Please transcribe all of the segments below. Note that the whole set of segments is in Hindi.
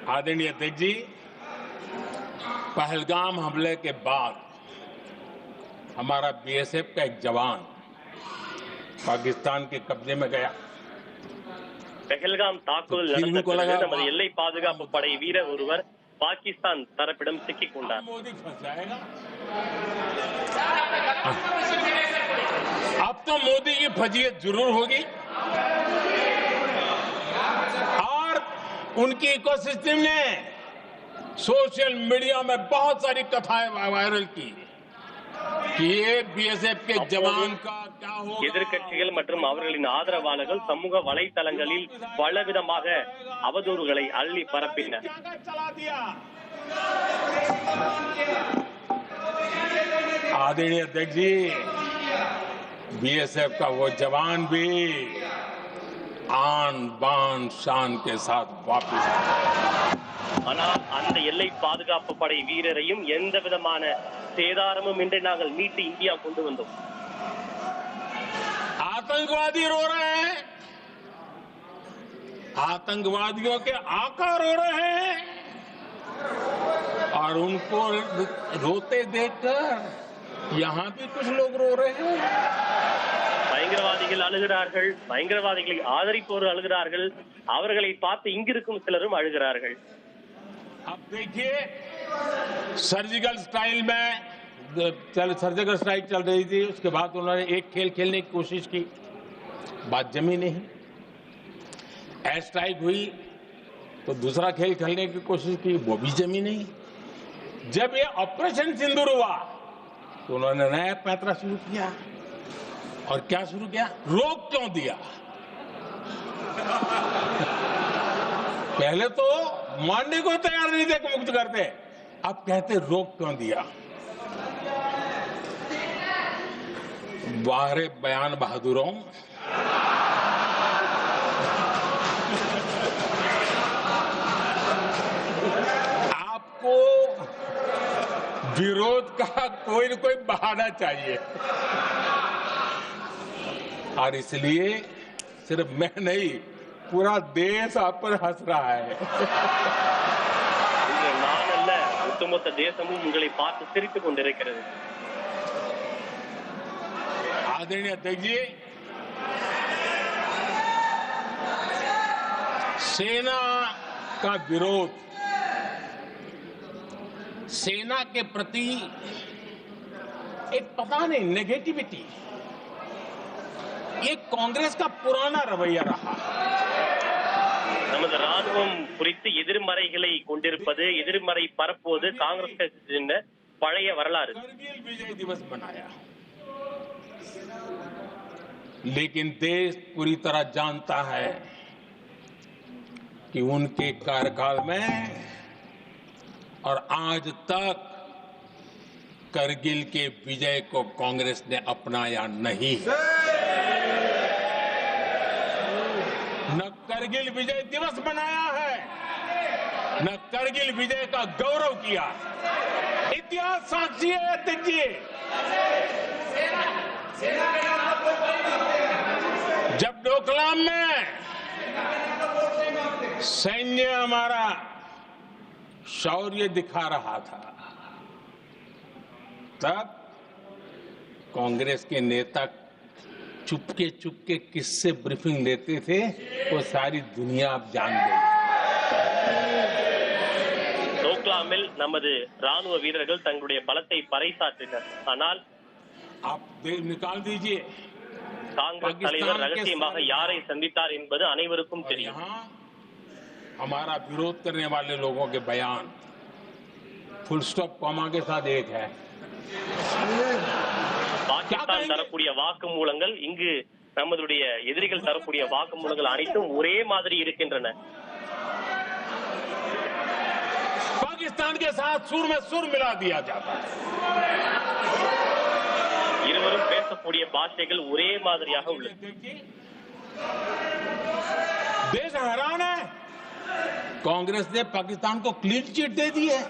आदरणीय अध्यक्ष जी, पहलगाम हमले के बाद हमारा बीएसएफ का एक जवान पाकिस्तान के कब्जे में गया। பெஹல்காம் தாக்குதல் நடந்த பிறகு நமது எல்லை பாதுகாப்பு படை வீரர் ஒருவர் பாகிஸ்தான் தரப்பிடம் சிக்கிக் கொண்டார். मोदी फंस जाएगा। अब तो मोदी की फजीयत जरूर होगी और उनकी इकोसिस्टम ने सोशल मीडिया में बहुत सारी कथाएं वायरल की कि ये बीएसएफ के जवान का क्या होगा। எதிர்க்கட்சிகள் மற்றும் அவர்களின் ஆதரவாளர்கள் சமூக வலைதளங்களில் பலவிதமாக அவதூறுகளை அள்ளி பரப்பினர். आदरणीय अध्यक्ष जी, बीएसएफ का वो जवान भी आन बान शान के साथ वापस आया। ஆனால் அந்த எல்லை பாதுகாப்பு படை வீரரையும் எந்த விதமான சேதாரமும் இன்றி நாங்கள் மீட்டு இந்தியா கொண்டு வந்தோம். आतंकवादी रो रहे हैं, आतंकवादियों के आका रो रहे हैं और उनको रोते देखकर यहां भी कुछ लोग रो रहे हैं. பயங்கரவாதிகள் அழுகிறார்கள், பயங்கரவாதிகளை ஆதரிப்போர் அழுகிறார்கள், அவர்களை பார்த்து இங்கிருக்கும் சிலரும் அழுகிறார்கள். अब देखिए, सर्जिकल स्ट्राइक में सर्जिकल स्ट्राइक चल रही थी, उसके बाद उन्होंने एक खेल खेलने की कोशिश की, बात जमी नहीं. एयर स्ट्राइक हुई तो दूसरा खेल खेलने की कोशिश की, वो भी जमी नहीं. जब ये ऑपरेशन सिंदूर हुआ तो उन्होंने नया पैंतरा शुरू किया. और क्या शुरू किया? रोक क्यों दिया? पहले तो मानने को तैयार नहीं थे कि मुक्त करते, अब कहते रोक क्यों दिया. बाहरे बयान बहादुरों, आपको विरोध का कोई न कोई बहाना चाहिए और इसलिए सिर्फ मैं नहीं, पूरा देश आप पर हंस रहा है. நான் அல்ல, ஒட்டுமொத்த தேசமும் உங்களை பார்த்து சிரித்துக் கொண்டிருக்கிறது. आदरणीय अध्यक्ष जी, सेना का विरोध, सेना के प्रति एक पता नहीं नेगेटिविटी, ये कांग्रेस का पुराना रवैया रहा. நமது ராணுவம் குறித்து எதிர்மறைகளை கொண்டிருப்பது, எதிர்மறை பரப்புவது காங்கிரஸ் கட்சியின் பழைய வரலாறு. करगिल विजय दिवस मनाया, लेकिन देश पूरी तरह जानता है कि उनके कार्यकाल में और आज तक करगिल के विजय को कांग्रेस ने अपनाया नहीं. न करगिल विजय दिवस मनाया है, न करगिल विजय का गौरव किया. इतिहास साक्षी है अध्यक्ष जी. जब डोकलाम में सैन्य हमारा शौर्य दिखा रहा था, तब कांग्रेस के नेता चुपके किससे ब्रीफिंग लेते थे, वो सारी दुनिया अब जान गई. டோக்லாமில் நமது ராணுவ வீரர்கள் தங்களுடைய பலத்தை பறைசாற்றினர். ஆனால் आप निकाल दीजिए, காங்கிரஸ் தலைவர் ரகசியமாக யாரை சந்தித்தார் என்பது அனைவருக்கும் தெரியும். यहाँ हमारा विरोध करने वाले लोगों के बयान फुल स्टॉप कॉमा के साथ एक है. பாகிஸ்தான் தரக்கூடிய வாக்குமூலங்கள், இங்கு நமதுடைய எதிரிகள் தரக்கூடிய வாக்குமூலங்கள் அனைத்தும் ஒரே மாதிரி இருக்கின்றன. पाकिस्तान के साथ सुर में सुर मिला दिया जाता है. இருவரும் பேசக்கூடிய பாஷைகள் ஒரே மாதிரியாக உள்ளது. देश हैरान है, कांग्रेस ने पाकिस्तान को क्लीन चिट दे दी है.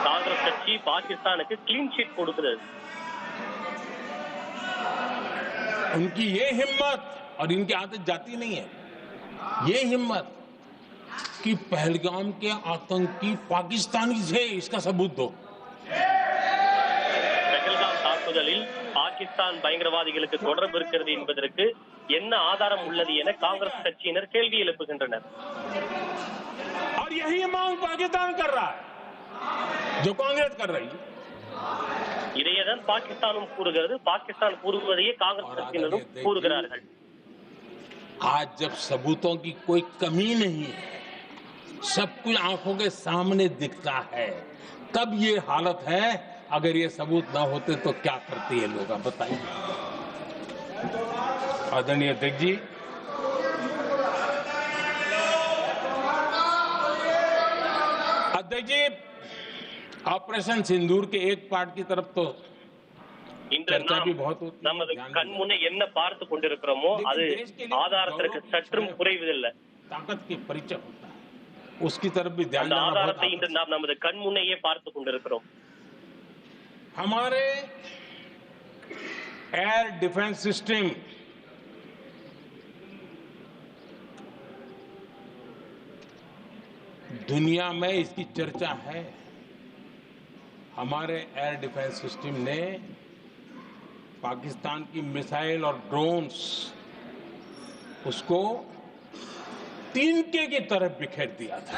காங்கிரஸ் கட்சி பாகிஸ்தானுக்கு கிளீன் ஷீட் கொடுக்கிறது. उनकी ये हिम्मत, और इनकी आदत जाती नहीं है, ये हिम्मत कि पहलगाम के आतंकी पाकिस्तानी थे, इसका सबूत दो। பெஹல்காம் தாக்குதலில் பாகிஸ்தான் பயங்கரவாதிகளுக்கு தொடர்பு இருக்கிறது என்பதற்கு என்ன ஆதாரம் உள்ளது என காங்கிரஸ் கட்சியினர் கேள்வி எழுப்புகின்றனர். और यही मांग पाकिस्तान कर रहा है, जो कांग्रेस कर रही है. இதையேதான் பாகிஸ்தானும் கூறுகிறது, பாகிஸ்தான் கூறுவதையே காங்கிரஸ் கட்சியினரும் கூறுகிறார்கள். आज जब सबूतों की कोई कमी नहीं है, सब कुछ आंखों के सामने दिखता है, तब ये हालत है. अगर ये सबूत ना होते तो क्या करते ये लोग, आप बताइए. आदरणीय अध्यक्ष जी, अध्यक्ष जी, ऑपरेशन सिंदूर के एक पार्ट की तरफ तो இன்று चर्चा நாம் भी बहुत होती है. நமது கண் முன்னே என்ன பார்த்து கொண்டிருக்கிறோமோ அது ஆதாரத்திற்கு சற்றும் குறைவதில்லை. ताकत के परिचय होता है, उसकी तरफ भी ध्यान அந்த देना बहुत ஆதாரத்தை आवश्यक இன்று நாம் நமது கண் முன்னையே பார்த்து கொண்டிருக்கிறோம். है. हमारे एयर डिफेंस सिस्टम दुनिया में इसकी चर्चा है. हमारे एयर डिफेंस सिस्टम ने पाकिस्तान की मिसाइल और ड्रोन्स उसको तिनके की तरफ बिखेर दिया था.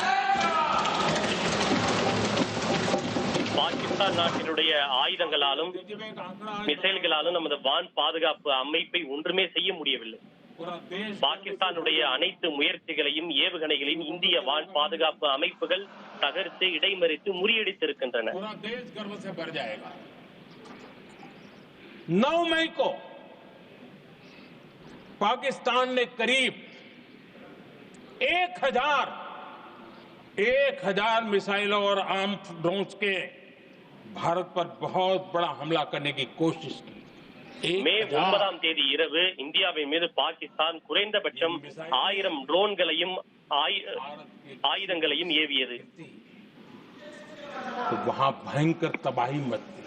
பாகிஸ்தான் நாட்டினுடைய ஆயுதங்களாலும் மிசைல்களாலும் நமது வான் பாதுகாப்பு அமைப்பை ஒன்றுமே செய்ய முடியவில்லை. पूरा देश பாகிஸ்தானுடைய அனைத்து முயற்சிகளையும் ஏவுகணைகளையும் இந்திய வான் பாதுகாப்பு அமைப்புகள் தகர்த்து இடைமறித்து முறியடித்திருக்கின்றன. पूरा देश गर्व से भर जाएगा. 9 मई को पाकिस्तान ने करीब 1000 मिसाइलों और आर्म ड्रोन्स के भारत पर बहुत बड़ा हमला करने की कोशिश की. மே 9ஆம் தேதி இரவு இந்தியாவின் மீது பாகிஸ்தான் குறைந்தபட்சம் 1000 ட்ரோன்களையும் ஆயுதங்களையும் ஏவியது. तो वहां भयंकर तबाही मची,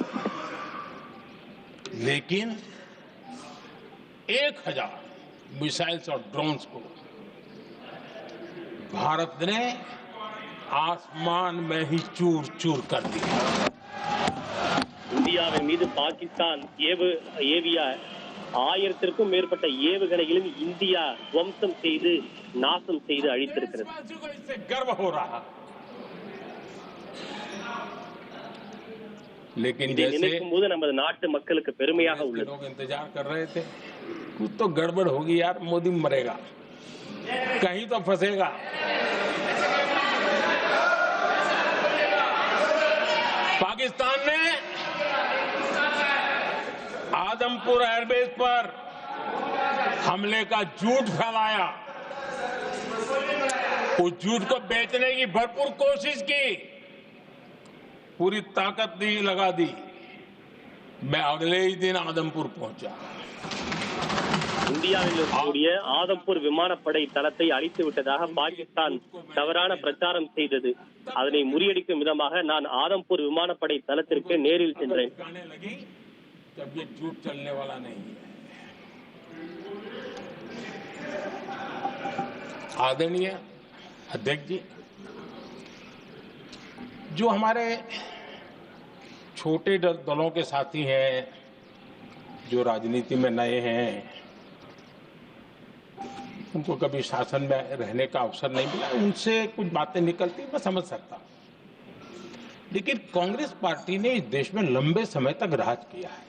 लेकिन 1000 मिसाइल्स और ड्रोन्स को भारत ने आसमान में ही चूर चूर कर दिया. இந்தியாவின் மீது பாகிஸ்தான் ஏவிய 1000க்கும் மேற்பட்ட ஏவுகணைகளும் இந்தியா துவம்சம் செய்து நாசம் செய்து அழித்திருக்கிறது. देशवासियों को इससे गर्व हो रहा, लेकिन இதை जैसे நினைக்கும் போது நமது நாட்டு மக்களுக்கு பெருமையாக உள்ளது. लोग इंतजार कर रहे थे, कुछ तो गड़बड़ होगी यार, मोदी मरेगा, कहीं तो फंसेगा. पाकिस्तान ने आदमपुर एयरबेस पर हमले का झूठ फैलाया. उस झूठ को बेचने की भरपूर कोशिश की, पूरी ताकत दी, लगा दी. मैं अगले ही दिन आदमपुर पहुंचा. இந்தியாவில் இருக்கக்கூடிய ஆதம்பூர் விமானப்படை தளத்தை அழித்து விட்டதாக பாகிஸ்தான் தவறான பிரச்சாரம் செய்தது. அதனை முறியடிக்கும் விதமாக நான் ஆதம்பூர் விமானப்படை தளத்திற்கு நேரில் சென்றேன். गाने लगी, जब ये झूठ चलने वाला नहीं है. आदरणीय अध्यक्ष जी, जो हमारे छोटे दलों के साथी हैं, जो राजनीति में नए हैं, उनको कभी शासन में रहने का अवसर नहीं मिला, उनसे कुछ बातें निकलती मैं समझ सकता हूं. लेकिन कांग्रेस पार्टी ने इस देश में लंबे समय तक राज किया है,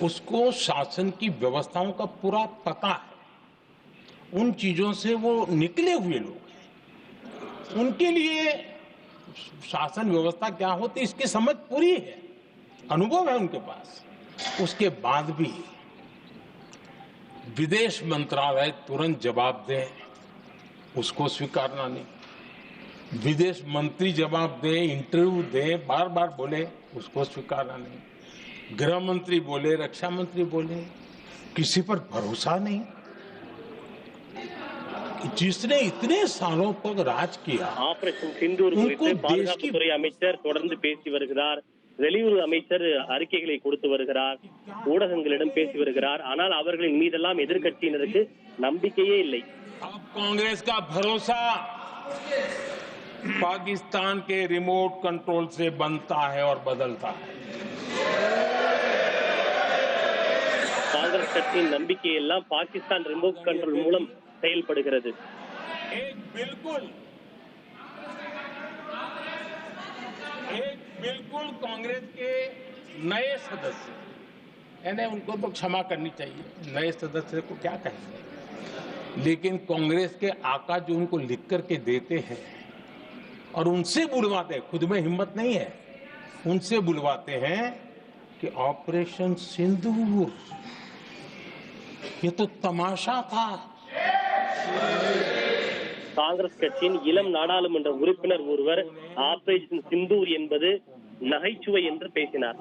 उसको शासन की व्यवस्थाओं का पूरा पता है, उन चीजों से वो निकले हुए लोग हैं. उनके लिए शासन व्यवस्था क्या होती है इसकी समझ पूरी है, अनुभव है उनके पास. उसके बाद भी विदेश मंत्रालय तुरंत जवाब दे, उसको स्वीकारना नहीं. विदेश मंत्री जवाब दे, इंटरव्यू दे, बार बार बोले, उसको स्वीकारना नहीं. गृह मंत्री बोले, रक्षा मंत्री बोले, किसी पर भरोसा नहीं. जिसने इतने सालों तक राज किया, ஆபரேஷன் சிந்தூர் குறித்து பாதுகாப்புத்துறை அமைச்சர் தொடர்ந்து பேசி வருகிறார். வெளியுறவு அமைச்சர் அறிக்கைகளை கொடுத்து வருகிறார், ஊடகங்களிடம் பேசி வருகிறார். ஆனால் அவர்களின் மீதெல்லாம் எதிர்க்கட்சியினருக்கு நம்பிக்கையே இல்லை. अब कांग्रेस का भरोसा पाकिस्तान के रिमोट कंट्रोल से बनता है और बदलता है। காங்கிரஸ் கட்சியின் நம்பிக்கை எல்லாம் பாகிஸ்தான் ரிமோட் கண்ட்ரோல் மூலம் செயல்படுகிறது. एक बिल्कुल कांग्रेस के नए सदस्य, यानी उनको तो क्षमा करनी चाहिए, नए सदस्य को क्या कहेंगे, लेकिन कांग्रेस के आका जो उनको लिख करके देते हैं और उनसे बुलवाते हैं, खुद में हिम्मत नहीं है, उनसे बुलवाते हैं कि ऑपरेशन सिंदूर, ये तो तमाशा था। காங்கிரஸ் கட்சியின் இளம் நாடாளுமன்ற உறுப்பினர் ஒருவர் ஆபரேஷன் சிந்தூர் என்பது நகைச்சுவை என்று பேசினார்.